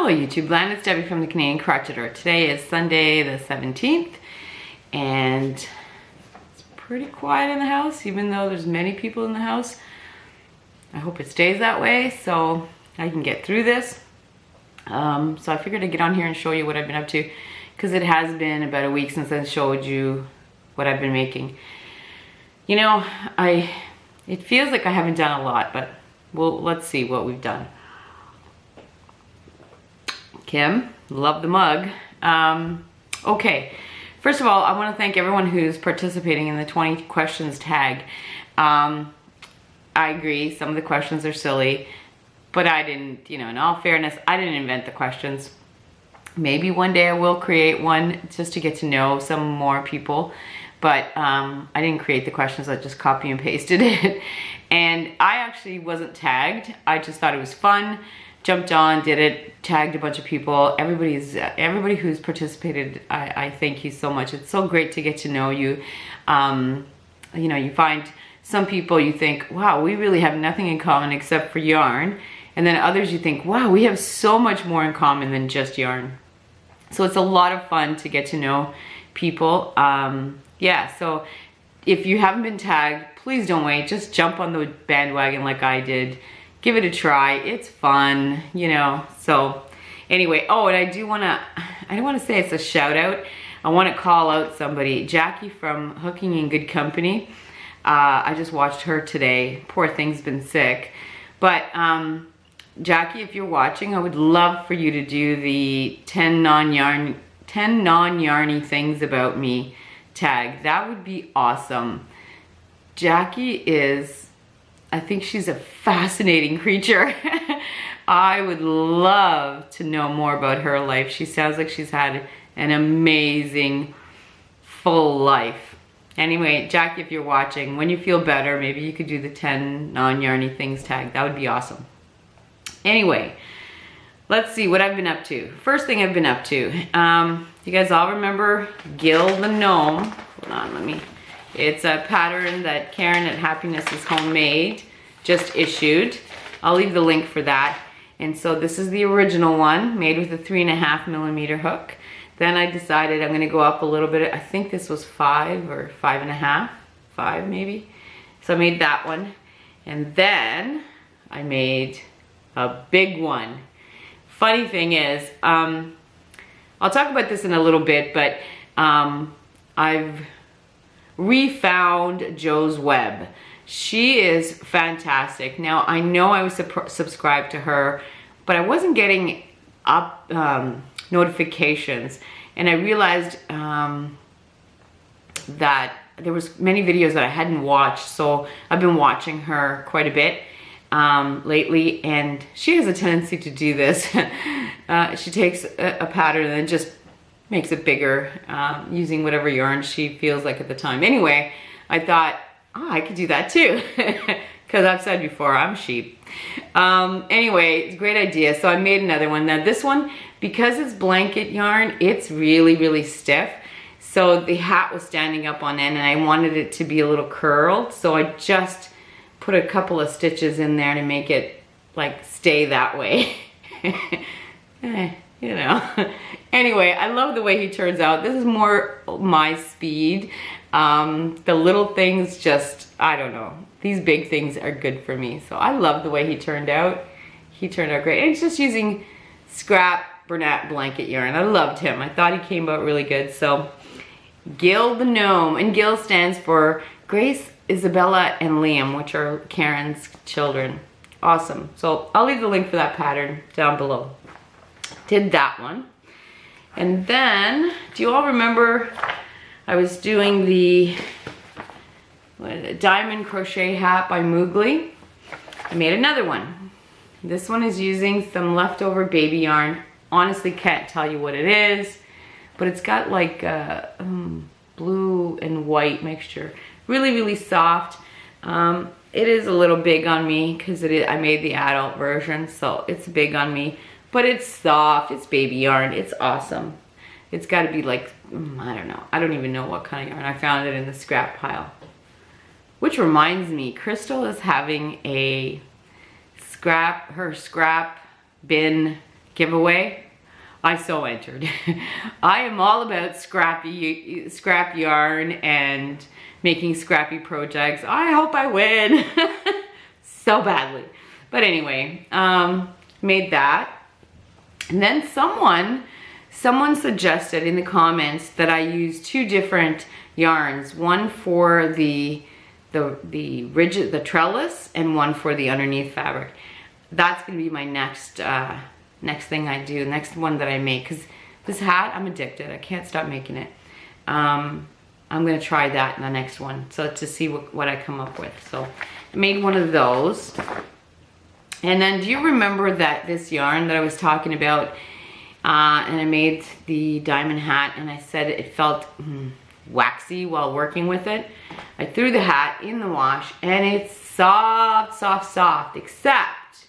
Hello YouTube land, it's Debbie from the Canadian Crocheted. Today is Sunday the 17th and it's pretty quiet in the house even though there's many people in the house. I hope it stays that way so I can get through this. So I figured I'd get on here and show you what I've been up to because it has been about a week since I showed you what I've been making. You know, it feels like I haven't done a lot, but let's see what we've done. Kim, love the mug. Okay, first of all, I want to thank everyone who's participating in the 20 questions tag. I agree, some of the questions are silly, but I didn't, in all fairness, I didn't invent the questions. Maybe one day I will create one just to get to know some more people, but I didn't create the questions, I just copy and pasted it. And I actually wasn't tagged, I just thought it was fun. Jumped on, did it, tagged a bunch of people. Everybody who's participated, I thank you so much. It's so great to get to know you. You find some people you think, wow, we really have nothing in common except for yarn. And then others you think, wow, we have so much more in common than just yarn. So it's a lot of fun to get to know people. Yeah, so if you haven't been tagged, please don't wait. Just jump on the bandwagon like I did. Give it a try, it's fun, so anyway. Oh, and I don't want to say it's a shout out. I want to call out somebody, Jackie from Hokking in Good Company. I just watched her today. Poor thing's been sick. But Jackie, if you're watching, I would love for you to do the 10 non-yarny things about me tag. That would be awesome. Jackie is, I think she's a fascinating creature. I would love to know more about her life. She sounds like she's had an amazing, full life. Anyway, Jackie, if you're watching, when you feel better, maybe you could do the 10 non-yarny things tag. That would be awesome. Anyway, let's see what I've been up to. First thing I've been up to. You guys all remember Gil the gnome? Hold on, It's a pattern that Karin at Happiness is Homemade just issued. I'll leave the link for that. And so this is the original one, made with a 3.5mm hook. Then I decided I'm gonna go up a little bit. I think this was 5 or 5.5, 5 maybe. So I made that one. And then I made a big one. Funny thing is, I'll talk about this in a little bit, but I've refound Joe's Web. She is fantastic. Now I know I was subscribed to her, but I wasn't getting up notifications, and I realized that there was many videos that I hadn't watched, so I've been watching her quite a bit lately, and she has a tendency to do this. She takes a pattern and then just makes it bigger using whatever yarn she feels like at the time. Anyway, I thought, oh, I could do that too, because I've said before, I'm sheep. Anyway, it's a great idea. So I made another one. Now this one, because it's blanket yarn, it's really, really stiff. So the hat was standing up on end and I wanted it to be a little curled. So I just put a couple of stitches in there to make it like stay that way. Anyway, I love the way he turns out. This is more my speed. The little things just, I don't know. These big things are good for me. So I love the way he turned out. He turned out great. And he's just using scrap Bernat blanket yarn. I loved him. I thought he came out really good. So Gil the gnome, and Gil stands for Grace, Isabella, and Liam, which are Karen's children. Awesome. So I'll leave the link for that pattern down below. Did that one. And then, do you all remember I was doing the diamond crochet hat by Moogly? I made another one. This one is using some leftover baby yarn. Honestly, can't tell you what it is, but it's got like a blue and white mixture. Really, really soft. It is a little big on me because I made the adult version, so it's big on me. But it's soft, it's baby yarn, it's awesome. It's gotta be like, I don't know. I don't even know what kind of yarn. I found it in the scrap pile. Which reminds me, Crystal is having a scrap bin giveaway, I so entered. I am all about scrap yarn and making scrappy projects. I hope I win so badly. But anyway, made that. And then someone suggested in the comments that I use 2 different yarns, one for the rigid, the trellis, and one for the underneath fabric. That's gonna be my next thing I do, next one that I make, because this hat, I'm addicted. I can't stop making it. I'm gonna try that in the next one, so to see what I come up with. So I made one of those. And then, do you remember this yarn that I was talking about? And I made the diamond hat, and I said it felt waxy while working with it. I threw the hat in the wash, and it's soft, soft, soft, except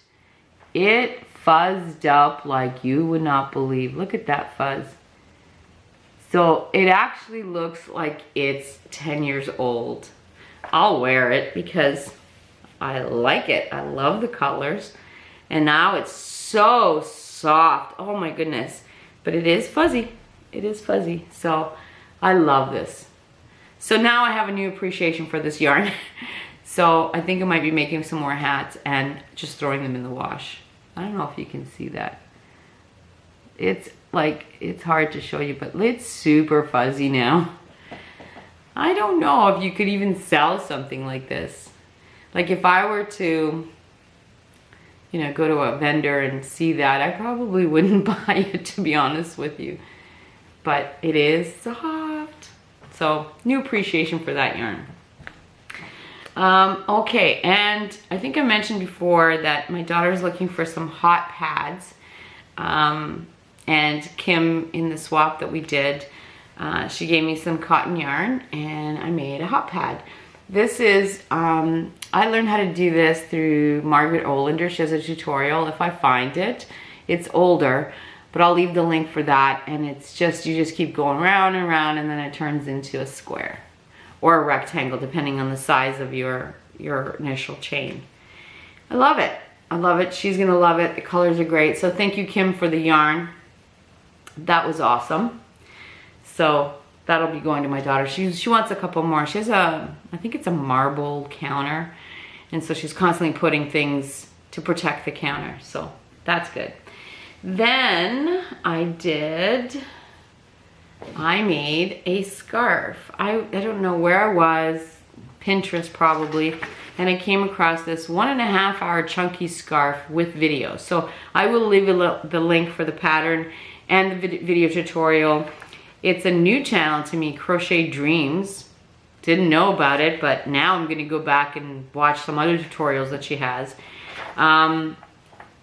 it fuzzed up like you would not believe. Look at that fuzz. So it actually looks like it's 10 years old. I'll wear it because I like it. I love the colors. And now it's so soft. Oh my goodness. But it is fuzzy. It is fuzzy. So I love this. So now I have a new appreciation for this yarn. So I think I might be making some more hats and just throwing them in the wash. I don't know if you can see that. It's like, it's hard to show you, but it's super fuzzy now. I don't know if you could even sell something like this. Like if I were to, you know, go to a vendor and see that, I probably wouldn't buy it, to be honest with you. But it is soft. So new appreciation for that yarn. Okay, and I think I mentioned before that my daughter's looking for some hot pads. And Kim, in the swap that we did, she gave me some cotton yarn and I made a hot pad. This is, I learned how to do this through Margaret Olander. She has a tutorial if I find it. It's older, but I'll leave the link for that. And it's just, you just keep going round and round, and then it turns into a square or a rectangle, depending on the size of your initial chain. I love it. I love it. She's gonna love it. The colors are great. So thank you, Kim, for the yarn. That was awesome. So that'll be going to my daughter. She wants a couple more. She has I think it's a marble counter. And so she's constantly putting things to protect the counter. So that's good. Then I made a scarf. I don't know where I was, Pinterest probably, and I came across this 1.5 hour chunky scarf with video. So I will leave the link for the pattern and the video tutorial. It's a new channel to me, Crochetdreamz. Didn't know about it, but now I'm gonna go back and watch some other tutorials that she has.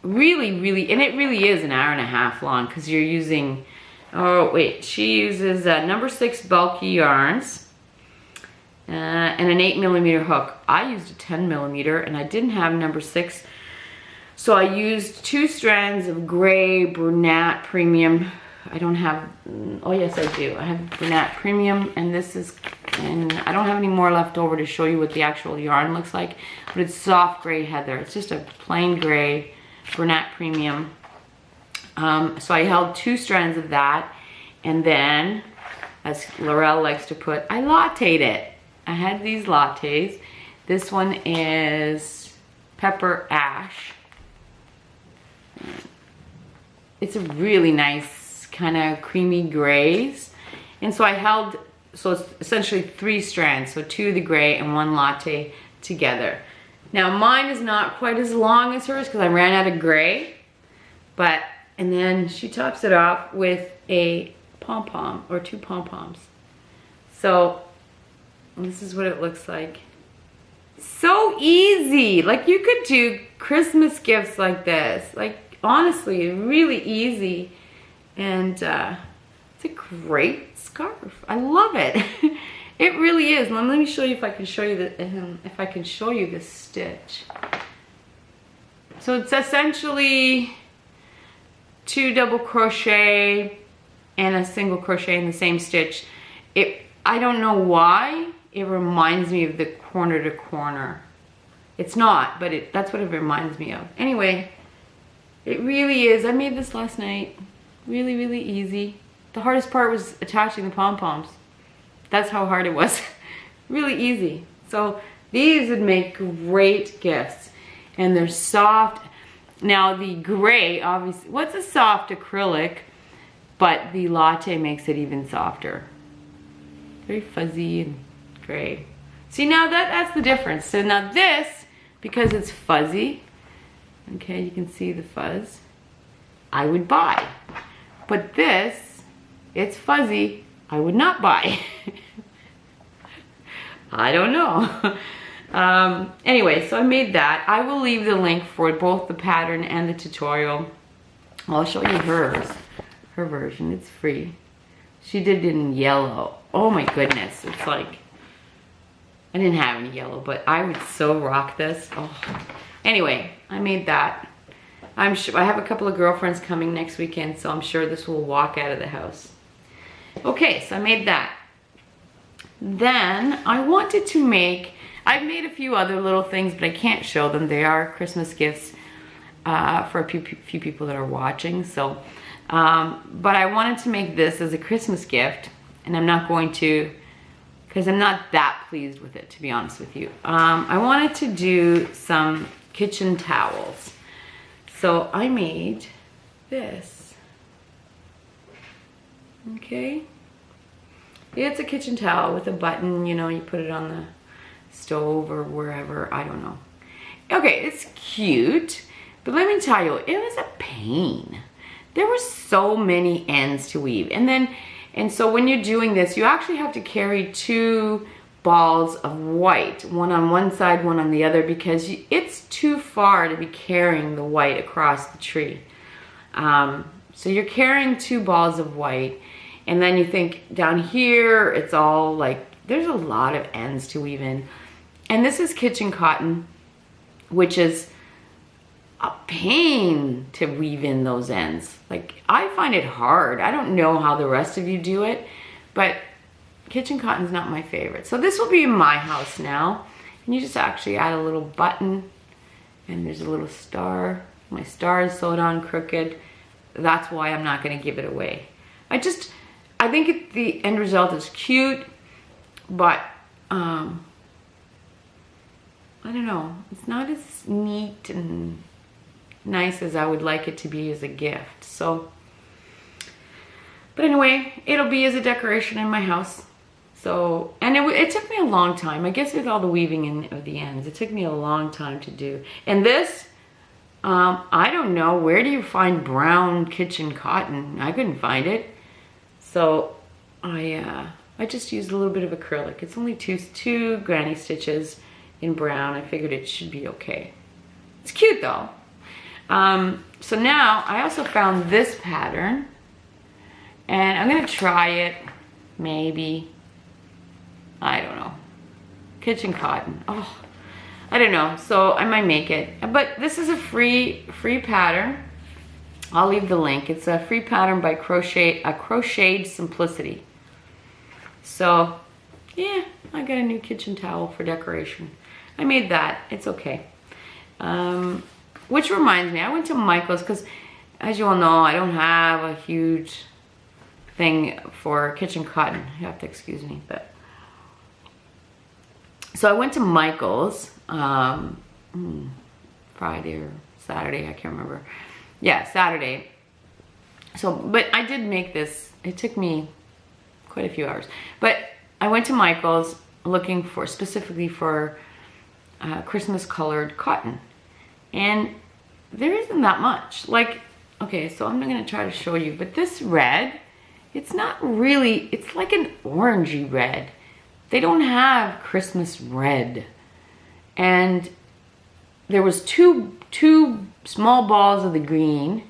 Really, and it really is 1.5 hours long, because you're using, oh wait, she uses number 6 bulky yarns and an 8mm hook. I used a 10mm and I didn't have number 6. So I used 2 strands of gray brunette premium. I don't have, oh yes I do. I have brunette premium, and this is, and I don't have any more left over to show you what the actual yarn looks like, but it's soft gray heather. It's just a plain gray brunette premium. So I held 2 strands of that, and then, as Laurel likes to put, I latte'd it. I had these lattes. This one is pepper ash. It's a really nice kind of creamy grays. And so I held, so it's essentially 3 strands, so 2 of the gray and 1 latte together. Now mine is not quite as long as hers because I ran out of gray, but, and then she tops it off with a pom-pom or 2 pom-poms. So this is what it looks like. So easy. Like you could do Christmas gifts like this. Like honestly, really easy. And it's a great scarf. I love it. It really is. Let me show you if I can show you the stitch. So it's essentially 2 double crochet and a single crochet in the same stitch. I don't know why it reminds me of the corner to corner. It's not, but that's what it reminds me of. Anyway, It really is. I made this last night. Really, really easy. The hardest part was attaching the pom-poms. That's how hard it was. Really easy. So these would make great gifts. And they're soft. Now the gray, obviously, what's a soft acrylic, but the latte makes it even softer. Very fuzzy and gray. See, now that's the difference. So now this, because it's fuzzy, okay, you can see the fuzz, I would buy. But this, it's fuzzy, I would not buy. I don't know. Anyway, so I made that. I will leave the link for both the pattern and the tutorial. I'll show you hers, her version. It's free. She did it in yellow. Oh my goodness, it's like, I didn't have any yellow, but I would so rock this. Oh. Anyway, I made that. I'm sure I have a couple of girlfriends coming next weekend, so I'm sure this will walk out of the house. Okay, so I made that. Then I wanted to make, I've made a few other little things, but I can't show them. They are Christmas gifts for a few people that are watching. So, but I wanted to make this as a Christmas gift, and I'm not going to, because I'm not that pleased with it, to be honest with you. I wanted to do some kitchen towels. So I made this. Okay. It's a kitchen towel with a button, you know, you put it on the stove or wherever, I don't know. Okay, it's cute, but let me tell you, it was a pain. There were so many ends to weave. And so when you're doing this, you actually have to carry two balls of white, one on one side, one on the other, because it's too far to be carrying the white across the tree. So you're carrying two balls of white, and then you think down here, it's all like, there's a lot of ends to weave in. And this is kitchen cotton, which is a pain to weave in those ends. Like, I find it hard. I don't know how the rest of you do it, but kitchen cotton's not my favorite. So this will be in my house now. And you just actually add a little button, and there's a little star. My star is sewed on crooked. That's why I'm not gonna give it away. I think the end result is cute, but I don't know. It's not as neat and nice as I would like it to be as a gift. So, but anyway, it'll be as a decoration in my house. So, and it took me a long time. I guess with all the weaving of the ends, it took me a long time to do. And this, I don't know, where do you find brown kitchen cotton? I couldn't find it. So I just used a little bit of acrylic. It's only two granny stitches in brown. I figured it should be okay. It's cute though. So now I also found this pattern, and I'm gonna try it, maybe. I don't know. Kitchen cotton. Oh, I don't know. So I might make it. But this is a free pattern. I'll leave the link. It's a free pattern by Crocheted Simplicity. So yeah, I got a new kitchen towel for decoration. I made that. It's okay. Which reminds me, I went to Michael's because, as you all know, I don't have a huge thing for kitchen cotton. You have to excuse me, but so I went to Michael's Friday or Saturday, I can't remember. Yeah, Saturday. So, but I did make this. It took me quite a few hours. But I went to Michael's looking for, specifically for Christmas colored cotton. And there isn't that much. Like, okay, so I'm gonna try to show you, but this red, it's not really, it's like an orangey red. They don't have Christmas red. And there was two small balls of the green.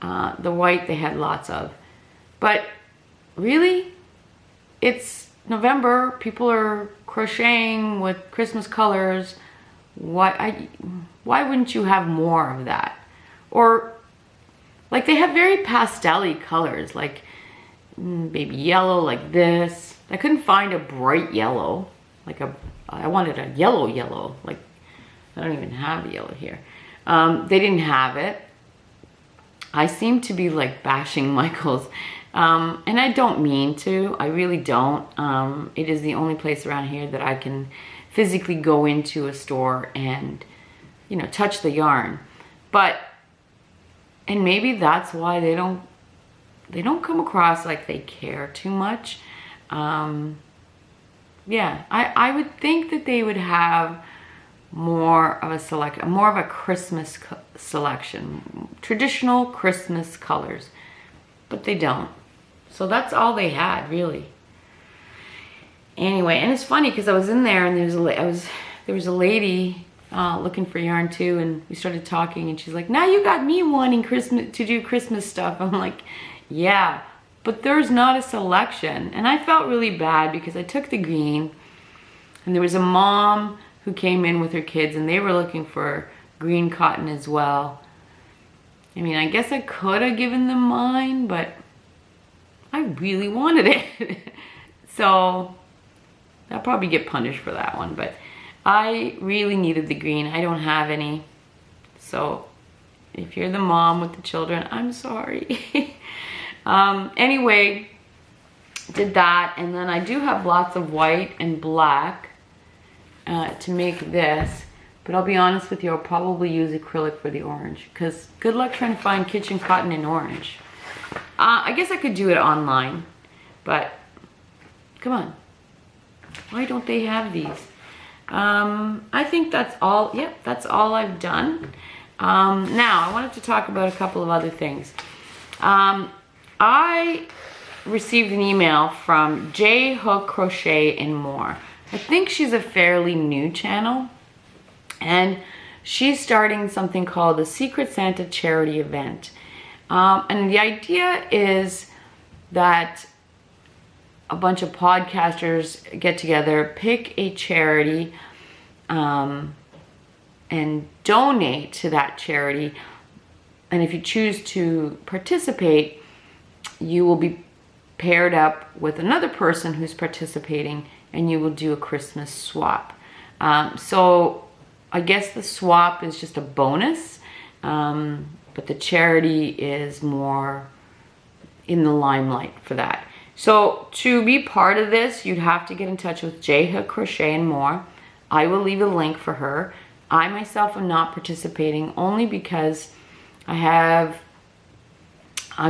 The white they had lots of. But really, it's November. People are crocheting with Christmas colors. Why wouldn't you have more of that? Or like they have very pastel-y colors, like maybe yellow like this. I couldn't find a bright yellow. I wanted a yellow, like I don't even have yellow here. They didn't have it. I seem to be like bashing Michael's, and I don't mean to. I really don't. It is the only place around here that I can physically go into a store and, you know, touch the yarn. But, and maybe that's why they don't come across like they care too much. Yeah, I would think that they would have more of a selection, more of a Christmas selection, traditional Christmas colors, but they don't. So that's all they had, really. Anyway, and it's funny because I was in there and there was a lady looking for yarn too, and we started talking, and she's like, "Now you got me wanting to do Christmas stuff." I'm like, "Yeah, but there's not a selection." And I felt really bad because I took the green, and there was a mom who came in with her kids, and they were looking for green cotton as well. I mean, I guess I could have given them mine, but I really wanted it. So I'll probably get punished for that one, but I really needed the green. I don't have any. So if you're the mom with the children, I'm sorry. Anyway, did that, and then I do have lots of white and black to make this, but I'll be honest with you, I'll probably use acrylic for the orange, because good luck trying to find kitchen cotton in orange. I guess I could do it online, but come on, why don't they have these? I think that's all. Yep, that's all I've done. Now I wanted to talk about a couple of other things. I received an email from J Hook Crochet and More. I think she's a fairly new channel, and she's starting something called the Secret Santa charity event. And the idea is that a bunch of podcasters get together, pick a charity, and donate to that charity. And if you choose to participate, you will be paired up with another person who's participating, and you will do a Christmas swap. So I guess the swap is just a bonus, but the charity is more in the limelight for that. So to be part of this, you'd have to get in touch with J Hook Crochet and More. I will leave a link for her. I myself am not participating only because I'm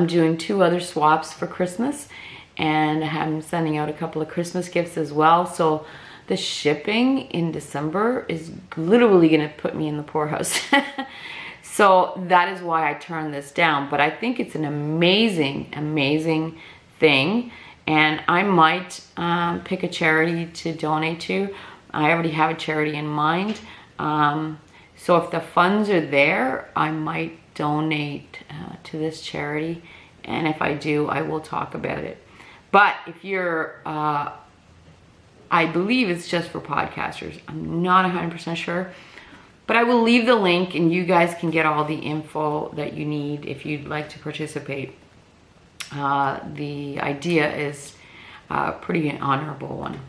doing 2 other swaps for Christmas, and I'm sending out a couple of Christmas gifts as well. So the shipping in December is literally gonna put me in the poorhouse. So that is why I turned this down. But I think it's an amazing, amazing thing. And I might pick a charity to donate to. I already have a charity in mind. So if the funds are there, I might donate to this charity. And if I do, I will talk about it. But if you're, I believe it's just for podcasters. I'm not 100% sure. But I will leave the link, and you guys can get all the info that you need if you'd like to participate. The idea is a pretty honorable one.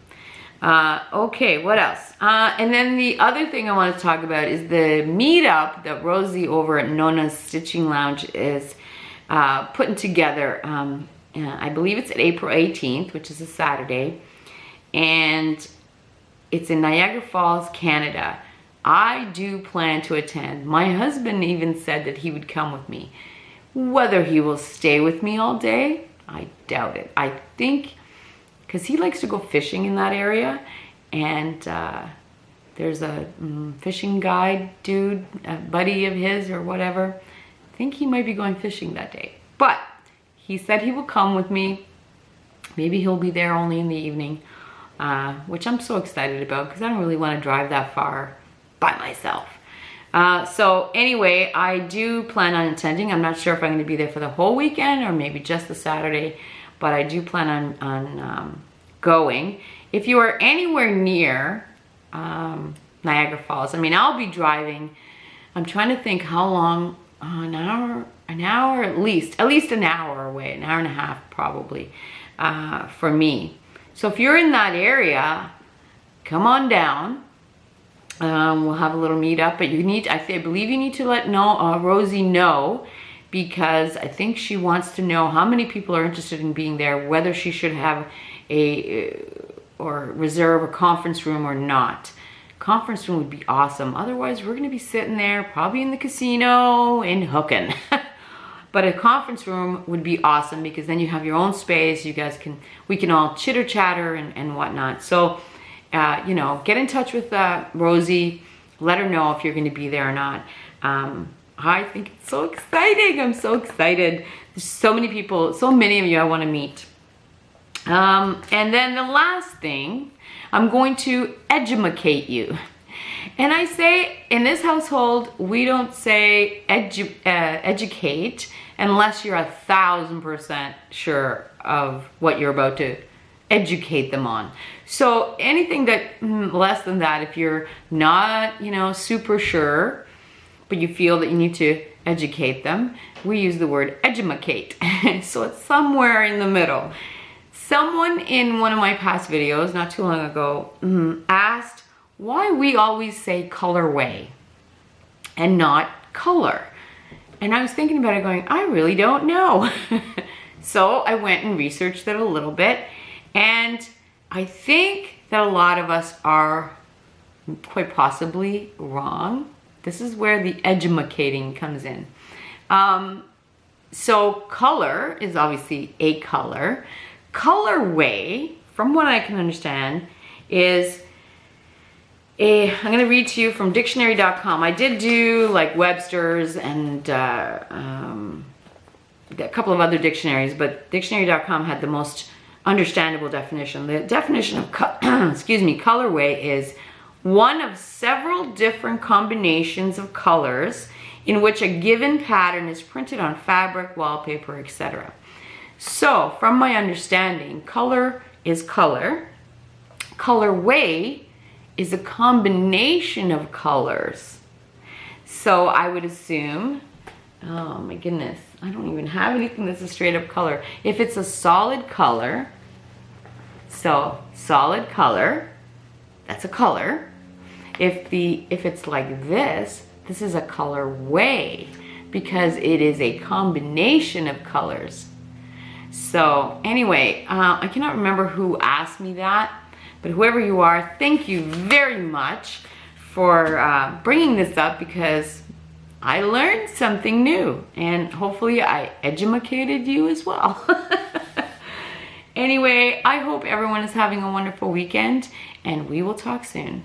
Okay, what else? And then the other thing I want to talk about is the meetup that Rosie over at Nonna's Stitching Lounge is putting together. I believe it's at April 18th, which is a Saturday, and it's in Niagara Falls, Canada. I do plan to attend. My husband even said that he would come with me. Whether he will stay with me all day, I doubt it. I think, because he likes to go fishing in that area, and there's a fishing guide dude, a buddy of his or whatever. I think he might be going fishing that day. But he said he will come with me. Maybe he'll be there only in the evening, which I'm so excited about because I don't really want to drive that far by myself. So anyway, I do plan on attending. I'm not sure if I'm going to be there for the whole weekend or maybe just the Saturday, but I do plan on going. If you are anywhere near Niagara Falls, I mean, I'll be driving. I'm trying to think how long, an hour at least an hour away, an hour and a half probably for me. So if you're in that area, come on down. We'll have a little meetup, but you need, I believe you need to let Rosie know, because I think she wants to know how many people are interested in being there, whether she should have or reserve a conference room or not. Conference room would be awesome. Otherwise, we're gonna be sitting there, probably in the casino in Hokking. But a conference room would be awesome because then you have your own space. We can all chitter chatter and whatnot. So, you know, get in touch with Rosie. Let her know if you're gonna be there or not. I think it's so exciting. I'm so excited. There's so many people, so many of you I wanna meet. And then the last thing, I'm going to edumacate you. And I say, in this household, we don't say educate unless you're 1000% sure of what you're about to educate them on. So anything that less than that, if you're not, you know, super sure, but you feel that you need to educate them, we use the word edumacate. So it's somewhere in the middle. Someone in one of my past videos, not too long ago, asked why we always say colorway and not color. And I was thinking about it going, I really don't know. So I went and researched it a little bit, and I think that a lot of us are quite possibly wrong. This is where the edumacating comes in. So color is obviously a color. Colorway, from what I can understand, is I'm going to read to you from dictionary.com. I did do like Webster's and a couple of other dictionaries, but dictionary.com had the most understandable definition. The definition of colorway is one of several different combinations of colors in which a given pattern is printed on fabric, wallpaper, etc. So, from my understanding, color is color. Colorway is a combination of colors. So I would assume, oh my goodness, I don't even have anything that's a straight up color. If it's a solid color, so solid color, that's a color. If it's like this is a colorway because it is a combination of colors. So anyway, I cannot remember who asked me that, but whoever you are, thank you very much for bringing this up because I learned something new and hopefully I edumacated you as well. Anyway, I hope everyone is having a wonderful weekend and we will talk soon.